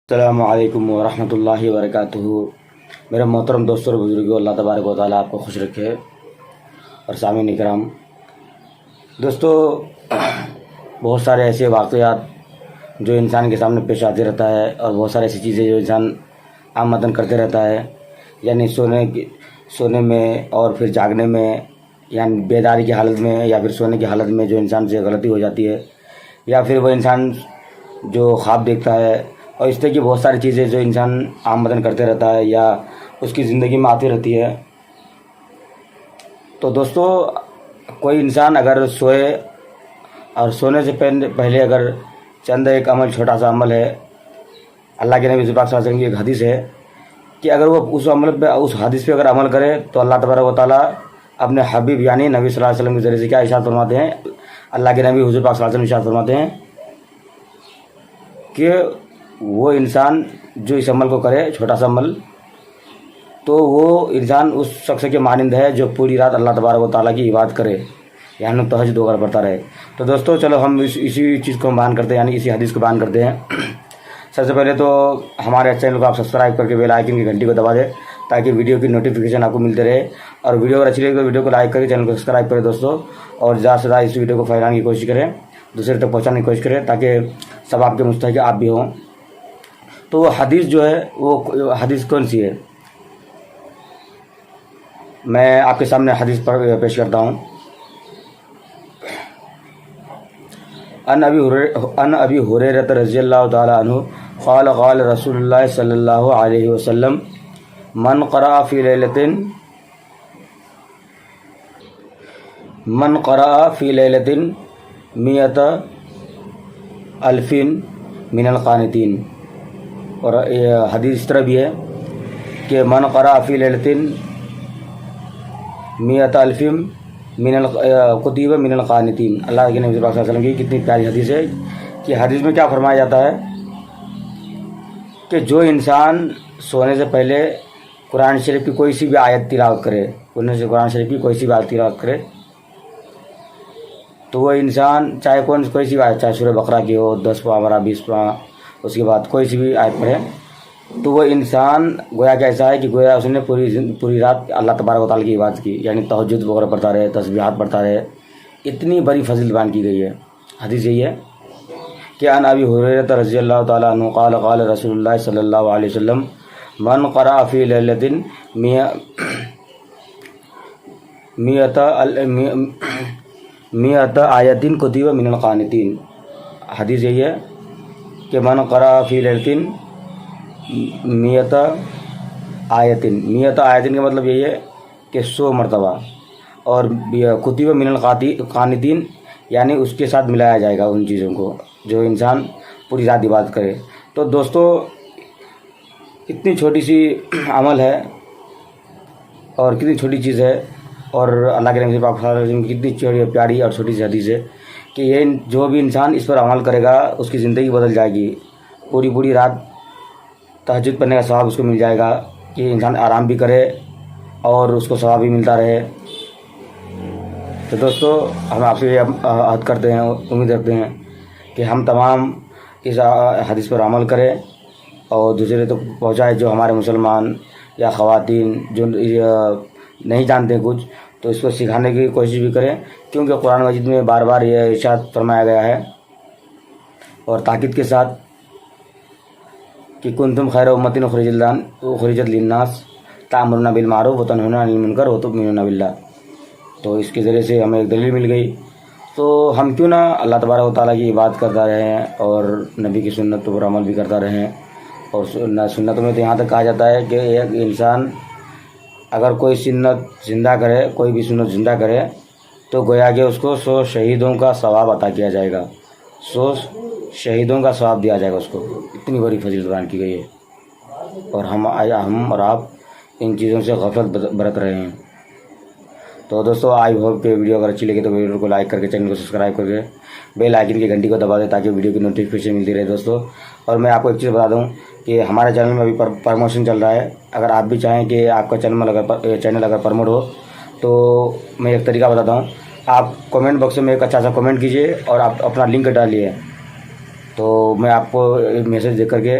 السلام علیکم ورحمۃ اللہ وبرکاتہ۔ میرے محترم دوستوں اور بزرگوں، اللہ تبارک و تعالیٰ آپ کو خوش رکھے۔ اور سامعین کرام، دوستو، بہت سارے ایسے واقعات جو انسان کے سامنے پیش آتے رہتا ہے، اور بہت سارے ایسی چیزیں جو انسان عامةً کرتے رہتا ہے، یعنی سونے میں اور پھر جاگنے میں، یعنی بیداری کی حالت میں یا پھر سونے کی حالت میں جو انسان سے غلطی ہو جاتی ہے، یا پھر وہ انسان جو خواب دیکھتا ہے، اور اس طرح کی بہت ساری چیزیں جو انسان عامةً کرتے رہتا ہے یا اس کی زندگی میں آتی رہتی ہے۔ تو دوستو، کوئی انسان اگر سوئے اور سونے سے پہلے اگر چند ایک عمل، چھوٹا سا عمل ہے، اللہ کے نبی صلی اللہ علیہ وسلم کی ایک حدیث ہے کہ اگر وہ اس عمل پہ، اس حدیث پہ اگر عمل کرے تو اللہ تبارک و تعالیٰ اپنے حبیب یعنی نبی صلی اللہ علیہ وسلم کے ذریعے سے کیا ارشاد فرماتے ہیں؟ اللہ کے نبی حضور پاک صلی اللہ علیہ وسلم ارشاد فرماتے ہیں کہ وہ انسان جو اس عمل کو کرے، چھوٹا سا عمل، تو وہ انسان اس شخص کے مانند ہے جو پوری رات اللہ تبارک و تعالیٰ کی عبادت کرے، یعنی تہجد وغیرہ پڑھتا رہے۔ تو دوستو، چلو ہم اسی چیز کو بیان کرتے ہیں، یعنی اسی حدیث کو بیان کرتے ہیں۔ سب سے پہلے تو ہمارے چینل کو آپ سبسکرائب کر کے بیل آئیکن کی گھنٹی کو دبا دیں تاکہ ویڈیو کی نوٹیفیکیشن آپ کو ملتے رہے، اور ویڈیو اگر اچھی لگے تو ویڈیو کو لائک کریں، چینل کو سبسکرائب کریں دوستو، اور زیادہ سے زیادہ اس ویڈیو کو پھیلانے کی کوشش کریں، دوسرے تک پہنچانے کی کوشش کریں تاکہ سب آپ کے مستحق آپ بھی ہوں۔ تو وہ حدیث جو ہے، وہ حدیث کون سی ہے؟ میں آپ کے سامنے حدیث پیش کرتا ہوں۔ ان ابی ہریرہ رضی اللہ تعالی عنہ قال قال رسول اللہ صلی اللہ علیہ وسلم من قرأ فی لیلۃ مئۃ الف من القانتین۔ اور حدیث اس طرح بھی ہے کہ من قرأ فی لیلۃ مئۃ الف کتب من القانتین۔ اللہ کے نبی صلی اللہ علیہ وسلم کی کتنی پیاری حدیث ہے کہ حدیث میں کیا فرمایا جاتا ہے کہ جو انسان سونے سے پہلے قرآن شریف کی کوئی سی بھی آیت تلاوت کرے، قرآن شریف کی کوئی سی بھی آیت تلاوت کرے، تو وہ انسان چاہے کوئی سی بھی آیت، چاہے سورہ بقرہ کی ہو، 10 پارہ 20 پارہ، اس کے بعد کوئی سی بھی آیت پڑھے، تو وہ انسان گویا کہ ایسا ہے کہ گویا اس نے پوری رات اللہ تبارک و تعالیٰ کی عبادت کی، یعنی تہجد وغیرہ پڑھتا رہے، تسبیحات پڑھتا رہے۔ اتنی بڑی فضیلت بیان کی گئی ہے۔ حدیث یہی ہے کہ ان ابی ہریرہ رضی اللہ تعالی عنہ قال قال رسول اللہ صلی اللہ علیہ وسلم من قرأ فی لیلۃ مئۃ آیۃ کتب من القانتین۔ حدیث یہی ہے کہ من قرأ فی لیلۃ مئۃ آیۃ کا مطلب یہی ہے کہ 100 مرتبہ، اور کتب من القانتین یعنی اس کے ساتھ ملایا جائے گا ان چیزوں کو جو انسان پوری رات عبادت کرے۔ تو دوستو، اتنی چھوٹی سی عمل ہے اور کتنی چھوٹی چیز ہے، اور اللہ کے نبی پاک صلی اللہ علیہ وسلم کی کتنی پیاری اور چھوٹی سی حدیث ہے کہ یہ جو بھی انسان اس پر عمل کرے گا اس کی زندگی بدل جائے گی۔ پوری رات تہجد پڑھنے کا ثواب اس کو مل جائے گا کہ انسان آرام بھی کرے اور اس کو ثواب بھی ملتا رہے۔ تو دوستو، ہم آپ سے یہ عہد کرتے ہیں، امید رکھتے ہیں کہ ہم تمام اس حدیث پر عمل کریں اور دوسرے تک پہنچائے، جو ہمارے مسلمان یا خواتین جو نہیں جانتے کچھ، تو اس کو سکھانے کی کوشش بھی کریں، کیونکہ قرآن مجید میں بار بار یہ ارشاد فرمایا گیا ہے اور تاکید کے ساتھ کہ کنتم خیر امۃ اخرجت للناس تأمرون بالمعروف وتنہون عن المنکر وتؤمنون باللہ۔ تو اس کے ذریعے سے ہمیں ایک دلیل مل گئی، تو ہم کیوں نہ اللہ تبارک و تعالیٰ کی عبادت کرتا رہیں اور نبی کی سنتوں پر عمل بھی کرتا رہیں۔ اور سنتوں میں تو یہاں تک کہا جاتا ہے کہ ایک انسان اگر کوئی سنت زندہ کرے، کوئی بھی سنت زندہ کرے، تو گویا کہ اس کو 100 شہیدوں کا ثواب عطا کیا جائے گا، 100 شہیدوں کا ثواب دیا جائے گا اس کو۔ اتنی بڑی فضیلت بیان کی گئی ہے، اور ہم اور آپ ان چیزوں سے غفلت برت رہے ہیں۔ تو دوستو، آئی ہوپ کہ ویڈیو اگر اچھی لگے تو ویڈیو کو لائک کر کے چینل کو سبسکرائب کر کے بیل آئیکن کی گھنٹی کو دبا دیں تاکہ ویڈیو کی نوٹیفیکیشن ملتی رہے دوستو۔ اور میں آپ کو ایک چیز بتا دوں کہ ہمارے چینل میں ابھی پروموشن چل رہا ہے۔ اگر آپ بھی چاہیں کہ آپ کا چینل اگر پروموٹ ہو تو میں ایک طریقہ بتاتا ہوں، آپ کمنٹ باکس میں ایک اچھا سا کمنٹ کیجئے اور آپ اپنا لنک ڈالیے، تو میں آپ کو میسیج دے کر کے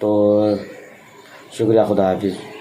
تو شکریہ. خدا حافظ.